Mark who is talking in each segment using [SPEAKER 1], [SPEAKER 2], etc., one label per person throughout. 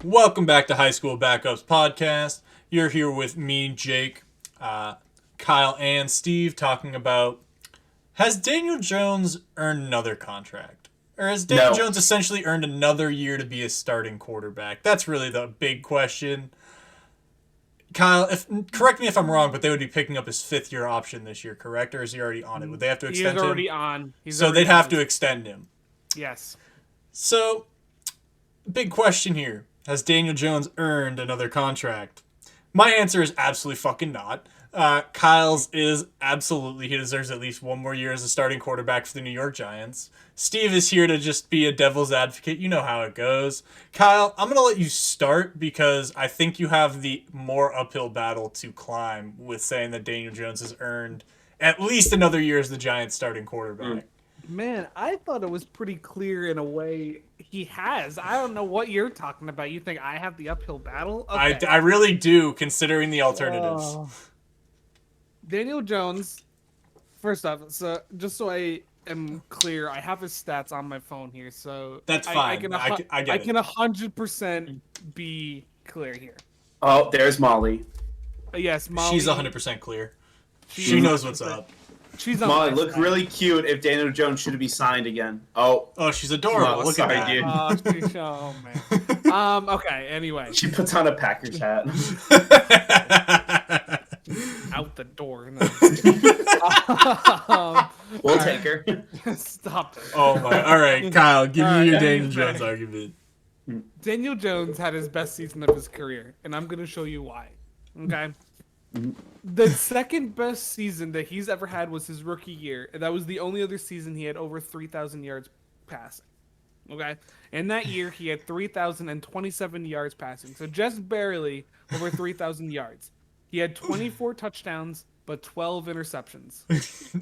[SPEAKER 1] Welcome back to High School Backups Podcast. You're here with me, Jake, Kyle, and Steve talking about, has Daniel Jones earned another contract? Or has Daniel
[SPEAKER 2] No.
[SPEAKER 1] Jones essentially earned another year to be a starting quarterback? That's really the big question. Kyle, correct me if I'm wrong, but they would be picking up his fifth-year option this year, correct? Or is he already on it? Would they have to
[SPEAKER 3] He
[SPEAKER 1] extend
[SPEAKER 3] is
[SPEAKER 1] him?
[SPEAKER 3] already on.
[SPEAKER 1] So they'd have to extend him.
[SPEAKER 3] Yes.
[SPEAKER 1] So, big question here. Has Daniel Jones earned another contract? My answer is absolutely fucking not. Kyle's is absolutely, he deserves at least one more year as a starting quarterback for the New York Giants. Steve is here to just be a devil's advocate. You know how it goes. Kyle, I'm going to let you start because I think you have the more uphill battle to climb with saying that Daniel Jones has earned at least another year as the Giants starting quarterback.
[SPEAKER 3] Man, I thought it was pretty clear in a way he has. I don't know what you're talking about. You think I have the uphill battle? Okay.
[SPEAKER 1] I really do, considering the alternatives.
[SPEAKER 3] Daniel Jones, first off, so just so I am clear, I have his stats on my phone here, so
[SPEAKER 1] That's
[SPEAKER 3] I
[SPEAKER 1] fine.
[SPEAKER 3] can
[SPEAKER 1] I get
[SPEAKER 3] can
[SPEAKER 1] it.
[SPEAKER 3] 100% be clear here.
[SPEAKER 2] Oh, there's Molly.
[SPEAKER 3] Yes, Molly.
[SPEAKER 1] She's 100% clear. She knows what's up.
[SPEAKER 3] She's on
[SPEAKER 2] Molly
[SPEAKER 3] my
[SPEAKER 2] look
[SPEAKER 3] side.
[SPEAKER 2] really cute if Daniel Jones should be signed again. Oh,
[SPEAKER 1] Oh, she's adorable.
[SPEAKER 2] Oh,
[SPEAKER 1] Look
[SPEAKER 2] sorry,
[SPEAKER 1] at
[SPEAKER 2] dude.
[SPEAKER 3] Oh man. Okay. Anyway,
[SPEAKER 2] she puts on a Packers hat.
[SPEAKER 1] that.
[SPEAKER 3] out the door.
[SPEAKER 2] We'll take her.
[SPEAKER 3] Stop it.
[SPEAKER 1] Oh my. All right, Kyle, give me your Daniel
[SPEAKER 3] anyway.
[SPEAKER 1] Jones argument.
[SPEAKER 3] Daniel Jones had his best season of his career, and I'm going to show you why. Okay? The second best season that he's ever had was his rookie year, and that was the only other season he had over 3,000 yards passing. Okay? And that year, he had 3,027 yards passing, so just barely over 3,000 yards. He had 24 touchdowns, but 12 interceptions.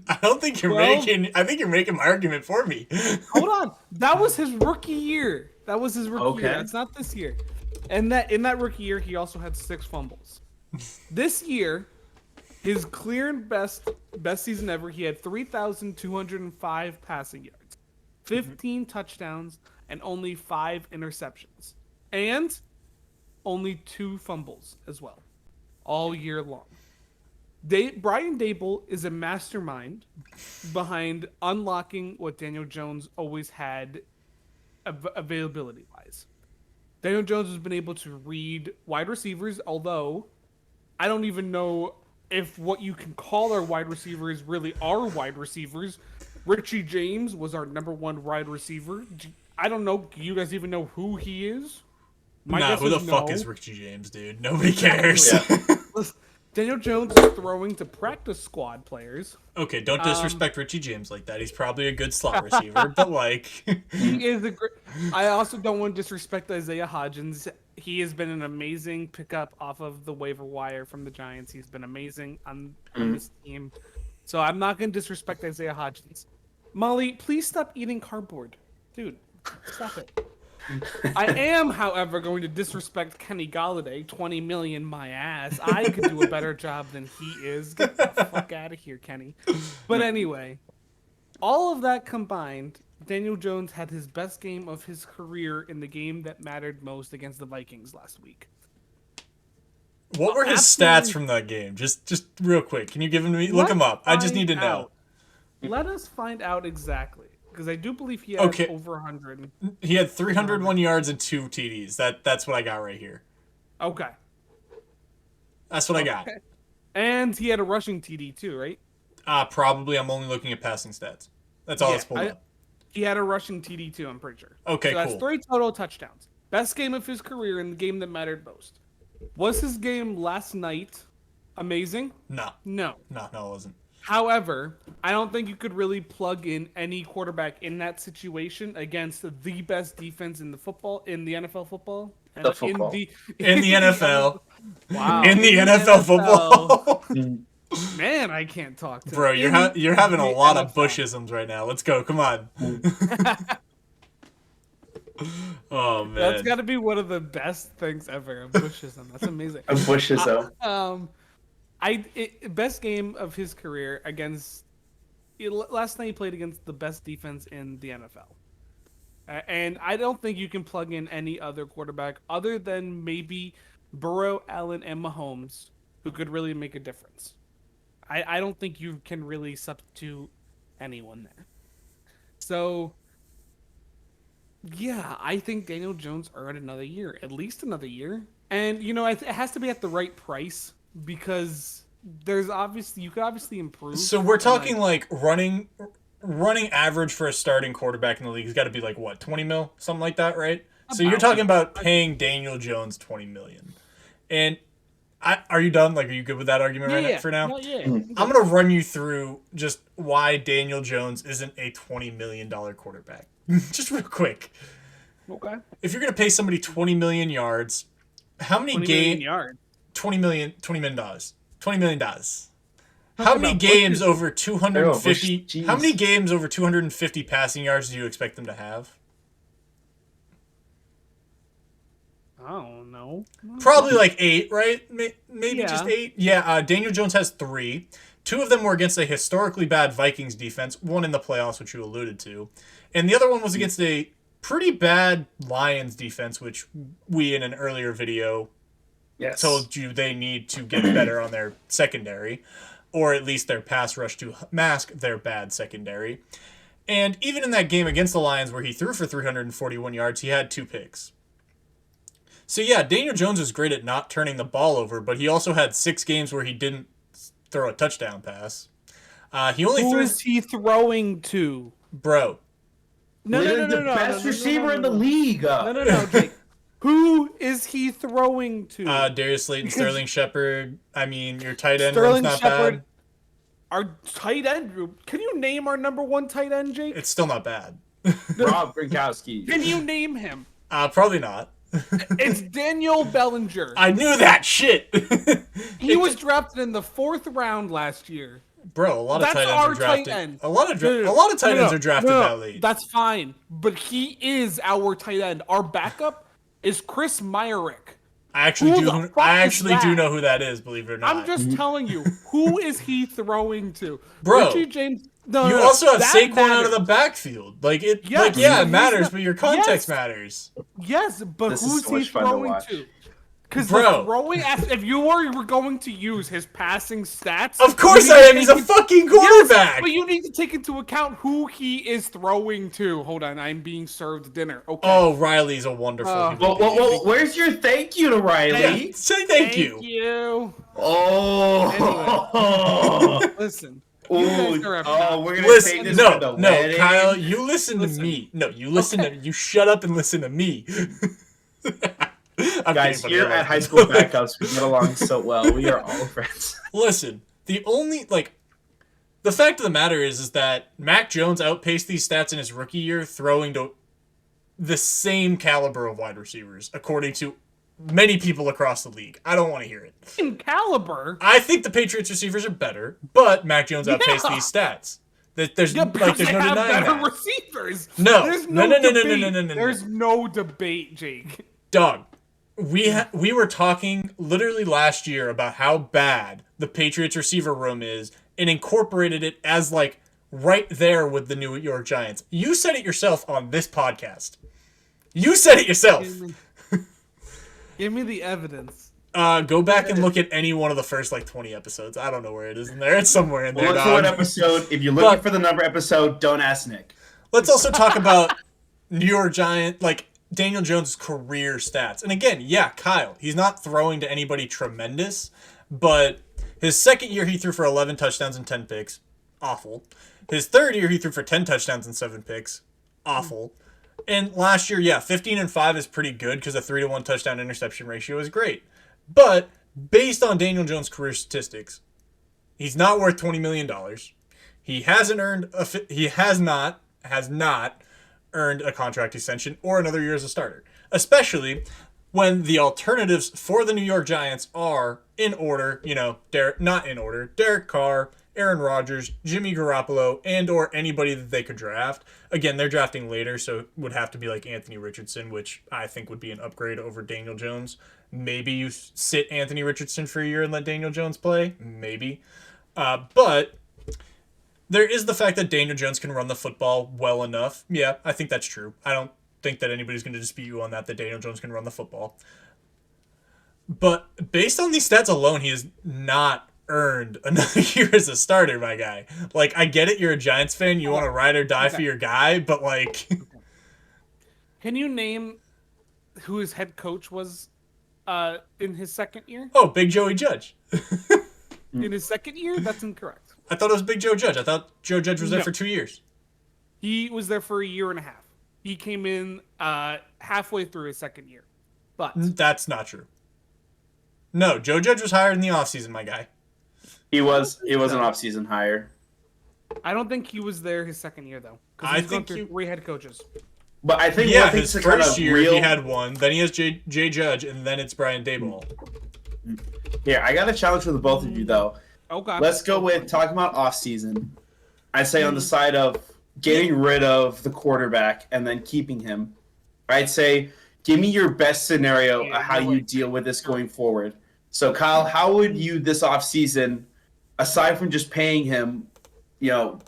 [SPEAKER 1] I don't think you're making. I think you're making my argument for me.
[SPEAKER 3] Hold on. That was his rookie year. That was his rookie year.
[SPEAKER 2] Okay.
[SPEAKER 3] That's not this year. And that in that rookie year, he also had 6 fumbles. This year, his clear and best season ever, he had 3,205 passing yards, 15 touchdowns, and only 5 interceptions. And only 2 fumbles as well, all year long. Brian Dable is a mastermind behind unlocking what Daniel Jones always had availability-wise. Daniel Jones has been able to read wide receivers, although I don't even know if what you can call our wide receivers really are wide receivers. Richie James was our number 1 wide receiver. I don't know. Do you guys even know who he is?
[SPEAKER 1] Nah, who the fuck is Richie James, dude? Nobody cares.
[SPEAKER 3] Listen, Daniel Jones is throwing to practice squad players.
[SPEAKER 1] Okay, don't disrespect Richie James like that. He's probably a good slot receiver, but like,
[SPEAKER 3] He is a great. I also don't want to disrespect Isaiah Hodgins. He has been an amazing pickup off of the waiver wire from the Giants. He's been amazing on this team. So I'm not going to disrespect Isaiah Hodgins. Molly, please stop eating cardboard. Dude, stop it. I am, however, going to disrespect Kenny Galladay. 20 million, my ass. I could do a better job than he is. Get the fuck out of here, Kenny. But anyway, all of that combined, Daniel Jones had his best game of his career in the game that mattered most against the Vikings last week.
[SPEAKER 1] what were his
[SPEAKER 3] Absolutely.
[SPEAKER 1] stats from that game? Just real quick. Can you give them to me? Look them up. I just need to know.
[SPEAKER 3] Let us find out exactly, because I do believe he had
[SPEAKER 1] Okay.
[SPEAKER 3] over 100.
[SPEAKER 1] He had 301 yards and 2 TDs. That's what I got right here.
[SPEAKER 3] Okay.
[SPEAKER 1] That's what I got.
[SPEAKER 3] Okay. And he had a rushing TD too, right?
[SPEAKER 1] Probably. I'm only looking at passing stats. That's all that's pulled up.
[SPEAKER 3] He had a rushing TD too, I'm pretty sure.
[SPEAKER 1] Okay,
[SPEAKER 3] so that's
[SPEAKER 1] cool.
[SPEAKER 3] 3 total touchdowns. Best game of his career in the game that mattered most. Was his game last night amazing?
[SPEAKER 1] No,
[SPEAKER 3] No.
[SPEAKER 1] it wasn't.
[SPEAKER 3] However, I don't think you could really plug in any quarterback in that situation against the best defense in the NFL football. And
[SPEAKER 2] The football.
[SPEAKER 1] In the NFL.
[SPEAKER 3] Wow.
[SPEAKER 1] In the NFL football.
[SPEAKER 3] Man, I can't talk to
[SPEAKER 1] Bro, you're having a
[SPEAKER 3] the
[SPEAKER 1] lot of
[SPEAKER 3] NFL.
[SPEAKER 1] Bushisms right now. Let's go. Come on. Oh man.
[SPEAKER 3] That's got to be one of the best things ever. A Bushism. That's amazing.
[SPEAKER 2] A Bushes though.
[SPEAKER 3] Best game of his career against. Last night he played against the best defense in the NFL. And I don't think you can plug in any other quarterback other than maybe Burrow, Allen, and Mahomes who could really make a difference. I don't think you can really substitute anyone there. So, yeah, I think Daniel Jones earned another year, at least another year. And, it has to be at the right price because you could obviously improve.
[SPEAKER 1] So we're talking like running average for a starting quarterback in the league has got to be like what, 20 mil, something like that, right? So you're talking about paying Daniel Jones 20 million. And are you done? Like, are you good with that argument for now?
[SPEAKER 3] Yeah.
[SPEAKER 1] I'm going to run you through just why Daniel Jones isn't a $20 million quarterback. Just real quick.
[SPEAKER 3] Okay.
[SPEAKER 1] If you're going to pay somebody 20 million yards, how many games? $20 million. $20 million. How many games over 250? How many games over 250 passing yards do you expect them to have?
[SPEAKER 3] I don't know.
[SPEAKER 1] Probably like 8, right? Maybe just 8. Yeah, Daniel Jones has 3. 2 of them were against a historically bad Vikings defense, one in the playoffs, which you alluded to. And the other one was against a pretty bad Lions defense, which we in an earlier video told you they need to get better on their secondary, or at least their pass rush to mask their bad secondary. And even in that game against the Lions where he threw for 341 yards, he had 2 picks. So yeah, Daniel Jones is great at not turning the ball over, but he also had 6 games where he didn't throw a touchdown pass. Who
[SPEAKER 3] is he throwing to?
[SPEAKER 1] Bro.
[SPEAKER 2] No, the best receiver in the league.
[SPEAKER 3] No, Jake. Who is he throwing to?
[SPEAKER 1] Darius Slayton, Sterling Shepard. I mean, your tight end
[SPEAKER 3] Sterling
[SPEAKER 1] not
[SPEAKER 3] Shepard,
[SPEAKER 1] bad.
[SPEAKER 3] Our tight end. Can you name our number 1 tight end, Jake?
[SPEAKER 1] It's still not bad.
[SPEAKER 2] Rob Gronkowski.
[SPEAKER 3] Can you name him?
[SPEAKER 1] Probably not.
[SPEAKER 3] It's Daniel Bellinger.
[SPEAKER 1] I knew that shit.
[SPEAKER 3] He was drafted in the 4th round last year.
[SPEAKER 1] Bro, a lot of tight ends are drafted.
[SPEAKER 3] Tight end.
[SPEAKER 1] A lot of tight ends are drafted that late.
[SPEAKER 3] That's fine, but he is our tight end. Our backup is Chris Myarick.
[SPEAKER 1] I actually do know who that is, believe it or not.
[SPEAKER 3] I'm just telling you, who is he throwing to?
[SPEAKER 1] Bro,
[SPEAKER 3] Richie James.
[SPEAKER 1] You also have Saquon out of the backfield. It matters, but your context matters.
[SPEAKER 3] Yes, but who's he throwing to? Because if you were going to use his passing stats,
[SPEAKER 1] of course I am. He's a fucking quarterback.
[SPEAKER 3] Yes, but you need to take into account who he is throwing to. Hold on, I'm being served dinner. Okay.
[SPEAKER 1] Oh, Riley's a wonderful human being.
[SPEAKER 2] Well, where's your thank you to Riley?
[SPEAKER 1] Yeah, say thank you.
[SPEAKER 3] Thank you.
[SPEAKER 2] Oh.
[SPEAKER 3] Anyway, listen.
[SPEAKER 2] We're gonna
[SPEAKER 1] listen.
[SPEAKER 2] take this for the wedding.
[SPEAKER 1] Kyle, you listen to me. No, you listen to. You shut up and listen to me.
[SPEAKER 2] Guys, here at High School Backups, we get along so well. We are all friends.
[SPEAKER 1] Listen, the fact of the matter is that Mac Jones outpaced these stats in his rookie year, throwing to the same caliber of wide receivers, according to many people across the league. I don't want to hear it.
[SPEAKER 3] In caliber?
[SPEAKER 1] I think the Patriots receivers are better, but Mac Jones outpaced these stats. There's no denying
[SPEAKER 3] better
[SPEAKER 1] that.
[SPEAKER 3] Receivers.
[SPEAKER 1] No.
[SPEAKER 3] There's
[SPEAKER 1] No.
[SPEAKER 3] There's no debate, Jake.
[SPEAKER 1] Dog. We were talking literally last year about how bad the Patriots receiver room is and incorporated it as right there with the New York Giants. You said it yourself on this podcast. You said it yourself.
[SPEAKER 3] Give me the evidence.
[SPEAKER 1] Go back and look at any one of the first 20 episodes. I don't know where it is in there. It's somewhere in there.
[SPEAKER 2] Look for an episode. If you're looking for the number episode, don't ask Nick.
[SPEAKER 1] Let's also talk about New York Giants, Daniel Jones' career stats. And again, yeah, Kyle, he's not throwing to anybody tremendous, but his second year he threw for 11 touchdowns and 10 picks. Awful. His third year he threw for 10 touchdowns and 7 picks. Awful. And last year, 15-5 is pretty good because the 3-to-1 touchdown interception ratio is great. But based on Daniel Jones' career statistics, he's not worth $20 million. He has not earned a contract extension or another year as a starter, especially when the alternatives for the New York Giants are in order, Derek Carr, Aaron Rodgers, Jimmy Garoppolo, and or anybody that they could draft. Again, they're drafting later, so it would have to be Anthony Richardson, which I think would be an upgrade over Daniel Jones. Maybe you sit Anthony Richardson for a year and let Daniel Jones play. Maybe. But there is the fact that Daniel Jones can run the football well enough. Yeah, I think that's true. I don't think that anybody's going to dispute you on that Daniel Jones can run the football. But based on these stats alone, he has not earned another year as a starter, my guy. Like, I get it, you're a Giants fan, you want to ride or die for your guy, but like...
[SPEAKER 3] Can you name who his head coach was in his second year?
[SPEAKER 1] Oh, Big Joey Judge.
[SPEAKER 3] In his second year? That's incorrect.
[SPEAKER 1] I thought it was Big Joe Judge. I thought Joe Judge was there for 2 years.
[SPEAKER 3] He was there for a year and a half. He came in halfway through his second year. But
[SPEAKER 1] That's not true. No, Joe Judge was hired in the offseason, my guy.
[SPEAKER 2] He was an offseason hire.
[SPEAKER 3] I don't think he was there his second year, though.
[SPEAKER 1] I
[SPEAKER 3] Because he's gone
[SPEAKER 1] think
[SPEAKER 3] through 3 head coaches.
[SPEAKER 2] But I think
[SPEAKER 1] Yeah,
[SPEAKER 2] one
[SPEAKER 1] his
[SPEAKER 2] thing's
[SPEAKER 1] first year he had one, then he has Jay Judge, and then it's Brian Daboll.
[SPEAKER 2] Here, I got a challenge for the both of you, though.
[SPEAKER 3] Okay.
[SPEAKER 2] Let's go with talking about offseason. I'd say on the side of getting rid of the quarterback and then keeping him, I'd say give me your best scenario of how you deal with this going forward. So, Kyle, how would you this offseason, aside from just paying him,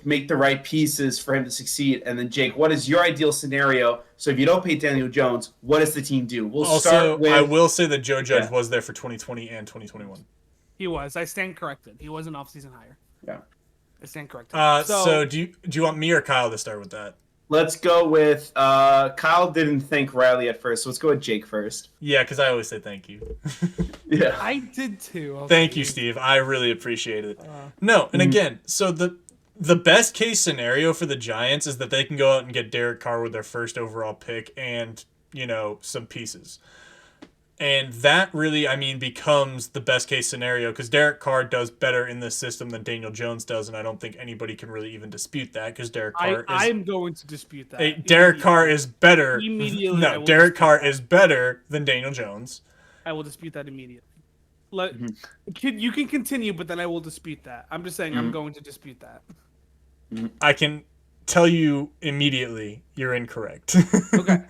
[SPEAKER 2] make the right pieces for him to succeed? And then, Jake, what is your ideal scenario? So if you don't pay Daniel Jones, what does the team do? We'll start with...
[SPEAKER 1] I will say that Joe Judge was there for 2020 and 2021.
[SPEAKER 3] He was. I stand corrected. He was an offseason hire.
[SPEAKER 2] Yeah.
[SPEAKER 3] I stand corrected.
[SPEAKER 1] So do you want me or Kyle to start with that?
[SPEAKER 2] Let's go with Kyle didn't thank Riley at first, so let's go with Jake first.
[SPEAKER 1] Yeah, because I always say thank you.
[SPEAKER 2] Yeah.
[SPEAKER 3] I did too.
[SPEAKER 1] Thank you, Steve. I really appreciate it. No, and again, so the best case scenario for the Giants is that they can go out and get Derek Carr with their first overall pick and, some pieces. And that really, becomes the best case scenario because Derek Carr does better in this system than Daniel Jones does, and I don't think anybody can really even dispute that because Derek Carr
[SPEAKER 3] I'm going to dispute that.
[SPEAKER 1] Derek Carr is better.
[SPEAKER 3] Immediately.
[SPEAKER 1] No, Derek Carr is better than Daniel Jones.
[SPEAKER 3] I will dispute that immediately. You can continue, but then I will dispute that. I'm just saying I'm going to dispute that.
[SPEAKER 1] I can tell you immediately you're incorrect.
[SPEAKER 3] Okay.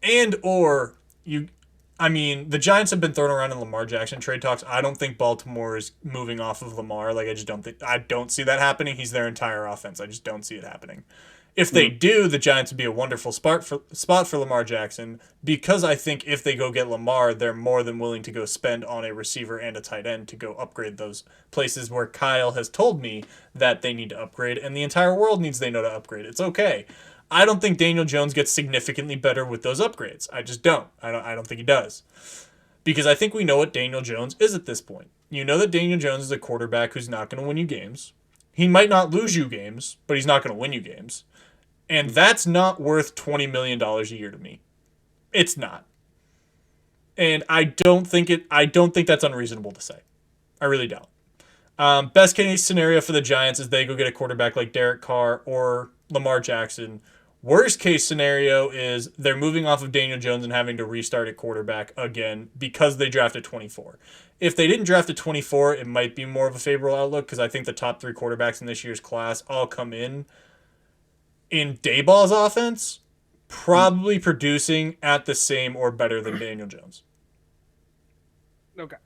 [SPEAKER 1] And or the Giants have been thrown around in Lamar Jackson trade talks. I don't think Baltimore is moving off of Lamar. I don't see that happening. He's their entire offense. I just don't see it happening. If they do, the Giants would be a wonderful spot for Lamar Jackson because I think if they go get Lamar, they're more than willing to go spend on a receiver and a tight end to go upgrade those places where Kyle has told me that they need to upgrade and the entire world needs they know to upgrade. It's okay. I don't think Daniel Jones gets significantly better with those upgrades. I just don't. I don't think he does. Because I think we know what Daniel Jones is at this point. You know that Daniel Jones is a quarterback who's not going to win you games. He might not lose you games, but he's not going to win you games. And that's not worth $20 million a year to me. It's not. And I don't think that's unreasonable to say. I really don't. Best case scenario for the Giants is they go get a quarterback like Derek Carr or Lamar Jackson. Worst case scenario is they're moving off of Daniel Jones and having to restart at quarterback again because they drafted 24. If they didn't draft at 24, it might be more of a favorable outlook because I think the top 3 quarterbacks in this year's class all come in Dayball's offense, probably producing at the same or better than Daniel Jones.
[SPEAKER 3] Okay.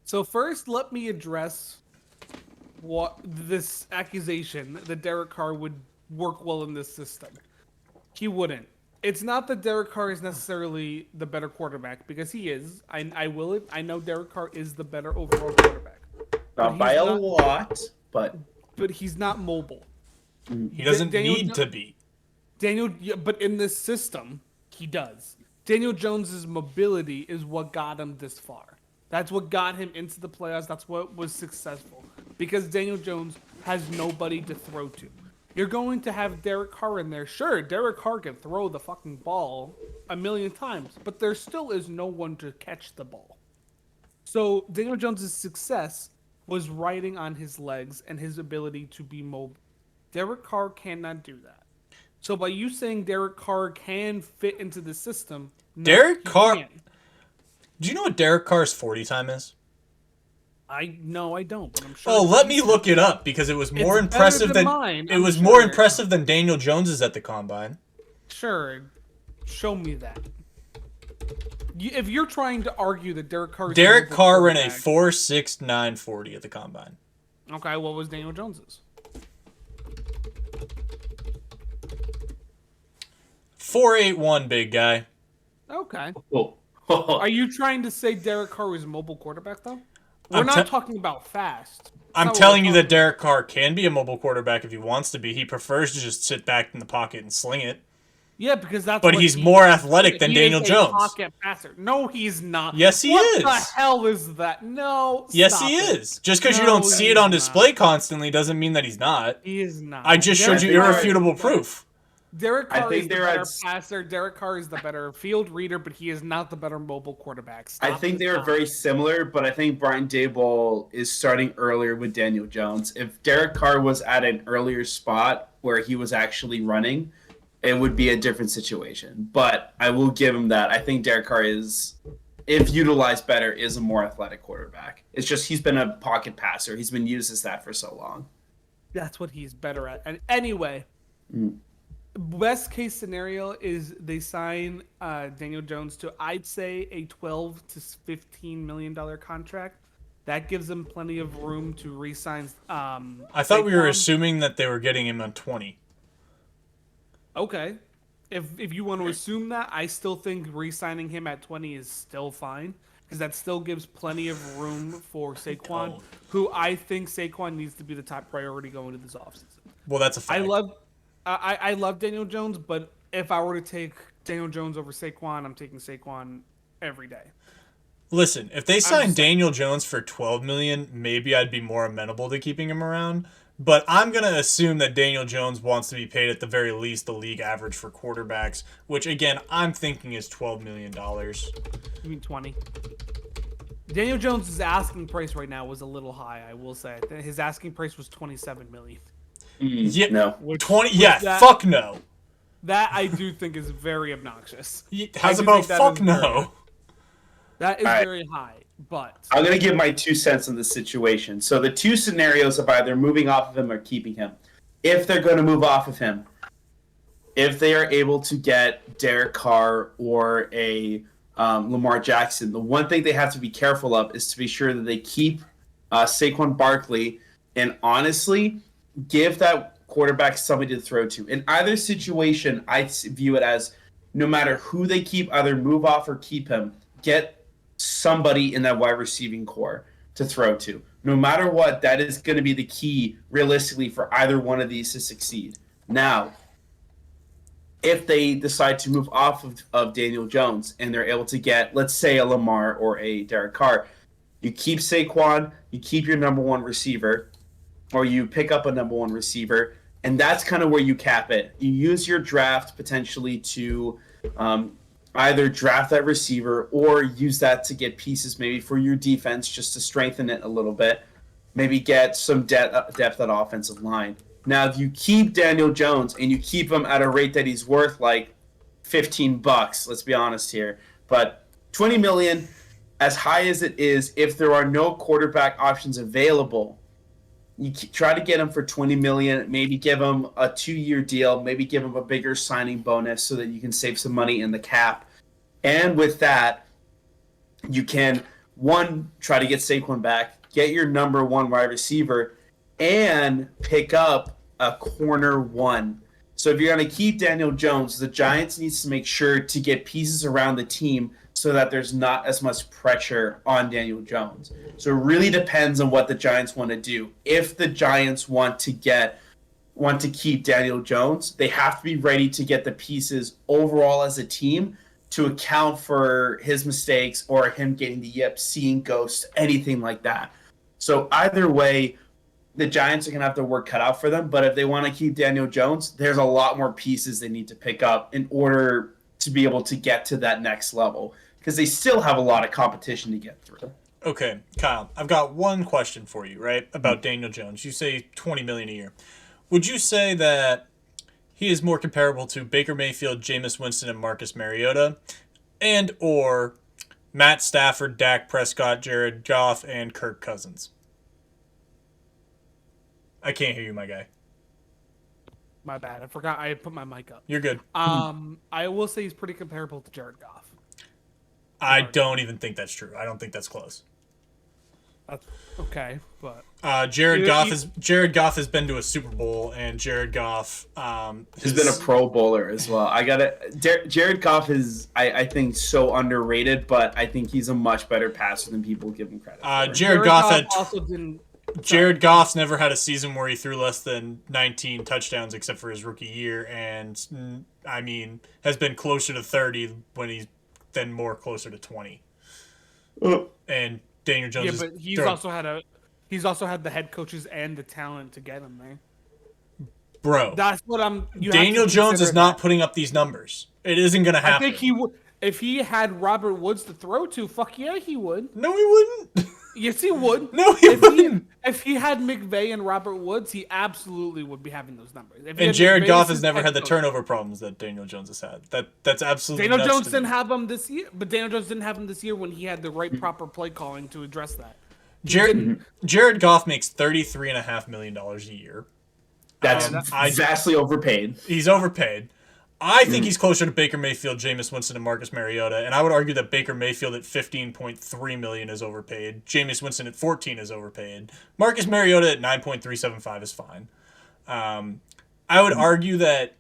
[SPEAKER 3] So first, let me address what this accusation that Derek Carr would work well in this system. He wouldn't. It's not that Derek Carr is necessarily the better quarterback because he is. I know Derek Carr is the better overall quarterback.
[SPEAKER 2] Not by a lot, but
[SPEAKER 3] he's not mobile.
[SPEAKER 1] He doesn't need to be.
[SPEAKER 3] But in this system, he does. Daniel Jones's mobility is what got him this far. That's what got him into the playoffs. That's what was successful. Because Daniel Jones has nobody to throw to. You're going to have Derek Carr in there. Sure, Derek Carr can throw the fucking ball a million times, but there still is no one to catch the ball. So Daniel Jones's success was riding on his legs and his ability to be mobile. Derek Carr cannot do that. So by you saying Derek Carr can fit into the system,
[SPEAKER 1] Derek Carr.
[SPEAKER 3] Can't.
[SPEAKER 1] Do you know what Derek Carr's 40 time is?
[SPEAKER 3] I don't, but I'm sure.
[SPEAKER 1] Oh, let me look it up because it was more impressive than
[SPEAKER 3] mine.
[SPEAKER 1] It was more impressive than Daniel Jones's at the combine.
[SPEAKER 3] Sure, show me that. If you're trying to argue that Derek Carr
[SPEAKER 1] ran a 4.69 40 at the combine.
[SPEAKER 3] Okay, what was Daniel Jones's?
[SPEAKER 1] 4.81, big guy.
[SPEAKER 3] Okay.
[SPEAKER 2] Oh.
[SPEAKER 3] Are you trying to say Derek Carr is a mobile quarterback, though? We're
[SPEAKER 1] I'm
[SPEAKER 3] not
[SPEAKER 1] te-
[SPEAKER 3] talking about fast. That's
[SPEAKER 1] I'm
[SPEAKER 3] not what
[SPEAKER 1] telling
[SPEAKER 3] we're
[SPEAKER 1] you that
[SPEAKER 3] talking
[SPEAKER 1] Derek Carr can be a mobile quarterback if he wants to be. He prefers to just sit back in the pocket and sling it.
[SPEAKER 3] Yeah, because that's
[SPEAKER 1] But
[SPEAKER 3] what
[SPEAKER 1] he's
[SPEAKER 3] he
[SPEAKER 1] more
[SPEAKER 3] is.
[SPEAKER 1] athletic than
[SPEAKER 3] He
[SPEAKER 1] Daniel
[SPEAKER 3] is
[SPEAKER 1] Jones.
[SPEAKER 3] a pocket passer. No, he's not.
[SPEAKER 1] Yes, he
[SPEAKER 3] what
[SPEAKER 1] is.
[SPEAKER 3] What the hell is that? No,
[SPEAKER 1] Yes,
[SPEAKER 3] stop
[SPEAKER 1] he
[SPEAKER 3] it.
[SPEAKER 1] is. Just because you
[SPEAKER 3] No,
[SPEAKER 1] don't see
[SPEAKER 3] he
[SPEAKER 1] it
[SPEAKER 3] is
[SPEAKER 1] on
[SPEAKER 3] not.
[SPEAKER 1] display constantly doesn't mean that he's not.
[SPEAKER 3] He is not.
[SPEAKER 1] I just showed you
[SPEAKER 2] Carr is
[SPEAKER 1] irrefutable
[SPEAKER 3] better.
[SPEAKER 1] proof.
[SPEAKER 3] Derek
[SPEAKER 2] I
[SPEAKER 3] Carr
[SPEAKER 2] think
[SPEAKER 3] is the
[SPEAKER 2] they're
[SPEAKER 3] better
[SPEAKER 2] at-
[SPEAKER 3] passer. Derek Carr is the better field reader, but he is not the better mobile quarterback.
[SPEAKER 2] I
[SPEAKER 3] Stop
[SPEAKER 2] think
[SPEAKER 3] this
[SPEAKER 2] they are
[SPEAKER 3] time.
[SPEAKER 2] very similar, but I think Brian Daboll is starting earlier with Daniel Jones. If Derek Carr was at an earlier spot where he was actually running, it would be a different situation. But I will give him that. I think Derek Carr is, if utilized better, is a more athletic quarterback. It's just he's been a pocket passer. He's been used as that for so long.
[SPEAKER 3] That's what he's better at. And anyway, best case scenario is they sign Daniel Jones to, I'd say, a 12 to 15 million dollar contract. That gives them plenty of room to re-sign.
[SPEAKER 1] I thought we were
[SPEAKER 3] Saquon.
[SPEAKER 1] assuming that they were getting him on 20.
[SPEAKER 3] Okay. If you want to assume that, I still think re-signing him at 20 is still fine because that still gives plenty of room for Saquon,
[SPEAKER 1] don't.
[SPEAKER 3] who I think Saquon needs to be the top priority going into this offseason.
[SPEAKER 1] Well, that's a fact.
[SPEAKER 3] I love Daniel Jones, but if I were to take Daniel Jones over Saquon, I'm taking Saquon every day.
[SPEAKER 1] Listen, if they signed
[SPEAKER 3] just saying.
[SPEAKER 1] Daniel Jones for $12 million, maybe I'd be more amenable to keeping him around. But I'm going to assume that Daniel Jones wants to be paid at the very least the league average for quarterbacks, which, again, I'm thinking is $12 million.
[SPEAKER 3] You mean 20? Daniel Jones' asking price right now was a little high, I will say. His asking price was $27 million.
[SPEAKER 1] Yeah,
[SPEAKER 2] No.
[SPEAKER 1] 20. Yeah,
[SPEAKER 3] that-
[SPEAKER 1] fuck no.
[SPEAKER 3] That I do think is very obnoxious.
[SPEAKER 1] How's
[SPEAKER 3] do
[SPEAKER 1] about
[SPEAKER 3] think that
[SPEAKER 1] fuck
[SPEAKER 3] is very-
[SPEAKER 1] no?
[SPEAKER 3] That is
[SPEAKER 2] All right.
[SPEAKER 3] very high, but
[SPEAKER 2] I'm going to give my 2 cents on the situation. So the two scenarios of either moving off of him or keeping him. If they're going to move off of him, if they are able to get Derek Carr or a Lamar Jackson, the one thing they have to be careful of is to be sure that they keep Saquon Barkley and honestly give that quarterback somebody to throw to. In either situation, I view it as no matter who they keep, either move off or keep him, get somebody in that wide receiving core to throw to. No matter what, that is going to be the key realistically for either one of these to succeed. Now, if they decide to move off of Daniel Jones and they're able to get, let's say, a Lamar or a Derek Carr, you keep Saquon, you keep your number one receiver, or you pick up a number one receiver, and that's kind of where you cap it. You use your draft potentially to either draft that receiver or use that to get pieces maybe for your defense just to strengthen it a little bit. Maybe get some depth at offensive line. Now, if you keep Daniel Jones and you keep him at a rate that he's worth like $15, let's be honest here, but $20 million, as high as it is, if there are no quarterback options available, you try to get him for $20 million, maybe give him a 2-year deal, maybe give him a bigger signing bonus so that you can save some money in the cap. And with that, you can, one, try to get Saquon back, get your number one wide receiver, and pick up a corner one. So if you're going to keep Daniel Jones, the Giants needs to make sure to get pieces around the team so that there's not as much pressure on Daniel Jones. So it really depends on what the Giants want to do. If the Giants want to keep Daniel Jones, they have to be ready to get the pieces overall as a team to account for his mistakes or him getting the yips, seeing ghosts, anything like that. So either way, the Giants are going to have their work cut out for them. But if they want to keep Daniel Jones, there's a lot more pieces they need to pick up in order to be able to get to that next level, because they still have a lot of competition to get through.
[SPEAKER 1] Okay, Kyle, I've got one question for you, right, about Daniel Jones. You say $20 million a year. Would you say that he is more comparable to Baker Mayfield, Jameis Winston, and Marcus Mariota, and or Matt Stafford, Dak Prescott, Jared Goff, and Kirk Cousins? I can't hear you, my guy.
[SPEAKER 3] my bad. I forgot I put my mic up.
[SPEAKER 1] You're good.
[SPEAKER 3] I will say he's pretty comparable to Jared Goff.
[SPEAKER 1] I don't even think that's true. I don't think that's close.
[SPEAKER 3] Okay, but
[SPEAKER 1] Jared
[SPEAKER 3] You-
[SPEAKER 1] Goff has been to a Super Bowl, and Jared Goff
[SPEAKER 2] He's been a Pro Bowler as well. Jared Goff is, I think, so underrated, but I think he's a much better passer than people give him credit for.
[SPEAKER 1] Jared Goff had
[SPEAKER 3] also didn't.
[SPEAKER 1] Jared Goff's never had a season where he threw less than 19 touchdowns except for his rookie year, and I mean has been closer to 30 when he's been more closer to 20. And Daniel Jones.
[SPEAKER 3] Yeah,
[SPEAKER 1] is
[SPEAKER 3] but he's
[SPEAKER 1] throwing-
[SPEAKER 3] also had the head coaches and the talent to get him there.
[SPEAKER 1] bro.
[SPEAKER 3] That's what I'm.
[SPEAKER 1] Daniel Jones is not putting up these numbers. It isn't gonna happen.
[SPEAKER 3] I think he would if he had Robert Woods to throw to. Fuck yeah, he would.
[SPEAKER 1] No, he wouldn't.
[SPEAKER 3] Yes, he would.
[SPEAKER 1] No, he wouldn't.
[SPEAKER 3] If he had McVay and Robert Woods, he absolutely would be having those numbers. If he
[SPEAKER 1] And
[SPEAKER 3] had
[SPEAKER 1] Jared
[SPEAKER 3] McVay
[SPEAKER 1] Goff
[SPEAKER 3] as
[SPEAKER 1] has
[SPEAKER 3] his
[SPEAKER 1] never
[SPEAKER 3] head
[SPEAKER 1] had the
[SPEAKER 3] coach-
[SPEAKER 1] turnover problems that Daniel Jones has had. That's absolutely
[SPEAKER 3] Daniel
[SPEAKER 1] nuts
[SPEAKER 3] Jones
[SPEAKER 1] to
[SPEAKER 3] didn't
[SPEAKER 1] me.
[SPEAKER 3] have them this year, but Daniel Jones didn't have them this year when he had the right proper play calling to address that.
[SPEAKER 1] Jared Goff makes $33.5 million a year.
[SPEAKER 2] That's
[SPEAKER 1] I-
[SPEAKER 2] vastly overpaid.
[SPEAKER 1] He's overpaid. I think he's closer to Baker Mayfield, Jameis Winston, and Marcus Mariota, and I would argue that Baker Mayfield at $15.3 million is overpaid. Jameis Winston at $14 is overpaid. Marcus Mariota at $9.375 is fine. I would argue that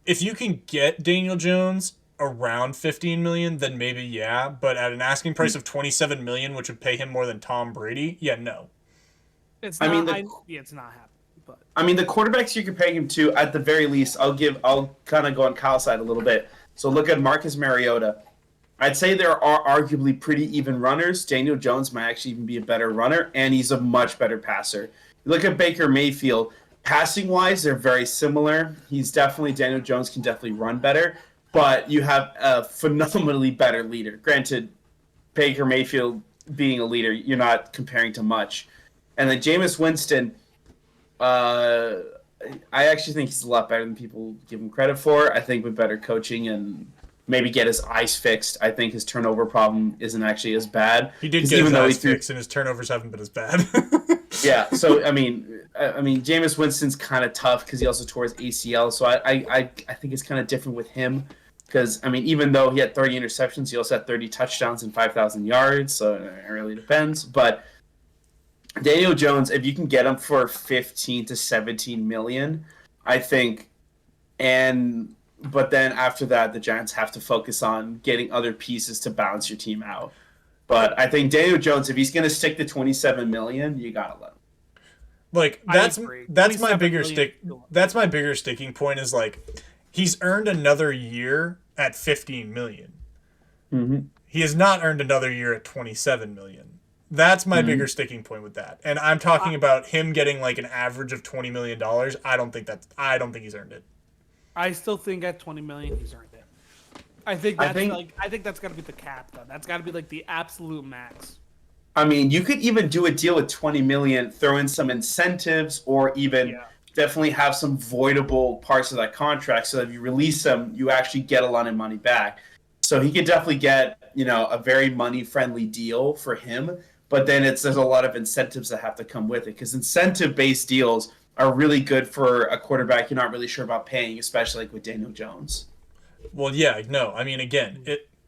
[SPEAKER 1] if you can get Daniel Jones around $15 million, then maybe yeah, but at an asking price of $27 million, which would pay him more than Tom Brady, yeah, no.
[SPEAKER 3] It's
[SPEAKER 2] I
[SPEAKER 3] not.
[SPEAKER 2] mean,
[SPEAKER 3] it's not happening. But
[SPEAKER 2] I mean, the quarterbacks you're comparing him to, at the very least, I'll kind of go on Kyle's side a little bit. So look at Marcus Mariota. I'd say there are arguably pretty even runners. Daniel Jones might actually even be a better runner, and he's a much better passer. You look at Baker Mayfield. Passing-wise, they're very similar. Daniel Jones can definitely run better, but you have a phenomenally better leader. Granted, Baker Mayfield being a leader, you're not comparing to much. And then Jameis Winston, I actually think he's a lot better than people give him credit for. I think with better coaching and maybe get his eyes fixed, I think his turnover problem isn't actually as bad.
[SPEAKER 1] He did
[SPEAKER 2] 'Cause
[SPEAKER 1] get his
[SPEAKER 2] though
[SPEAKER 1] eyes fixed, and his turnovers haven't been as bad.
[SPEAKER 2] Yeah, so I mean, Jameis Winston's kind of tough because he also tore his ACL. So I think it's kind of different with him because I mean, even though he had 30 interceptions, he also had 30 touchdowns and 5,000 yards. So it really depends. But Daniel Jones, if you can get him for 15 to 17 million, I think, but then after that, the Giants have to focus on getting other pieces to balance your team out. But I think Daniel Jones, if he's going to stick to 27 million, you gotta let him.
[SPEAKER 1] Like
[SPEAKER 3] I
[SPEAKER 1] that's
[SPEAKER 3] agree.
[SPEAKER 1] my
[SPEAKER 3] 27
[SPEAKER 1] bigger
[SPEAKER 3] million
[SPEAKER 1] stick.
[SPEAKER 3] is a lot.
[SPEAKER 1] That's my bigger sticking point is like he's earned another year at 15 million.
[SPEAKER 2] Mm-hmm.
[SPEAKER 1] He has not earned another year at 27 million. That's my bigger sticking point with that. And I'm talking about him getting like an average of $20 million. I don't think he's earned it.
[SPEAKER 3] I still think at 20 million, he's earned it. I think that's got to be the cap though. That's got to be like the absolute max.
[SPEAKER 2] I mean, you could even do a deal with 20 million, throw in some incentives, or even definitely have some voidable parts of that contract so that if you release him, you actually get a lot of money back. So he could definitely get, a very money-friendly deal for him, but then there's a lot of incentives that have to come with it because incentive-based deals are really good for a quarterback you're not really sure about paying, especially like with Daniel Jones.
[SPEAKER 1] Well, yeah, no. I mean, again,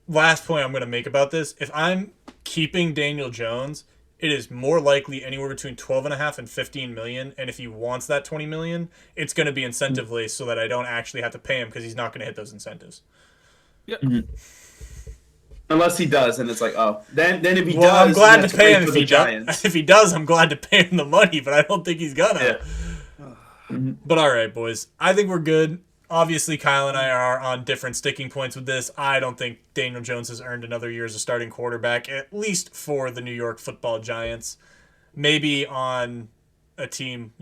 [SPEAKER 1] last point I'm going to make about this, if I'm keeping Daniel Jones, it is more likely anywhere between 12.5 and 15 million, and if he wants that 20 million, it's going to be incentive laced so that I don't actually have to pay him because he's not going to hit those incentives.
[SPEAKER 3] Yep.
[SPEAKER 2] Unless he does, and it's like, oh, then if he does,
[SPEAKER 1] Well, I'm glad
[SPEAKER 2] that's
[SPEAKER 1] to pay
[SPEAKER 2] great
[SPEAKER 1] him
[SPEAKER 2] for
[SPEAKER 1] if
[SPEAKER 2] the
[SPEAKER 1] he
[SPEAKER 2] Giants.
[SPEAKER 1] does. If he does, I'm glad to pay him the money, but I don't think he's gonna.
[SPEAKER 2] Yeah.
[SPEAKER 1] But all right, boys, I think we're good. Obviously, Kyle and I are on different sticking points with this. I don't think Daniel Jones has earned another year as a starting quarterback, at least for the New York Football Giants. Maybe on a team,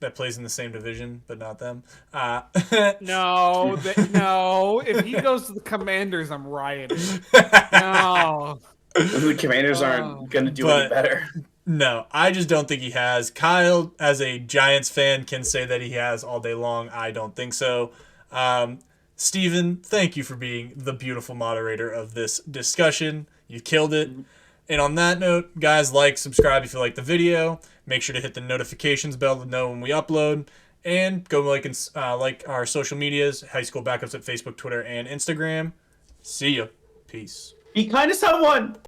[SPEAKER 1] that plays in the same division, but not them.
[SPEAKER 3] No. If he goes to the Commanders, I'm rioting. No.
[SPEAKER 2] The Commanders aren't going to do any better.
[SPEAKER 1] No, I just don't think he has. Kyle, as a Giants fan, can say that he has all day long. I don't think so. Steven, thank you for being the beautiful moderator of this discussion. You killed it. And on that note, guys, subscribe if you like the video. Make sure to hit the notifications bell to know when we upload. And go like our social medias, High School Backups at Facebook, Twitter, and Instagram. See ya. Peace.
[SPEAKER 2] Be kind to someone.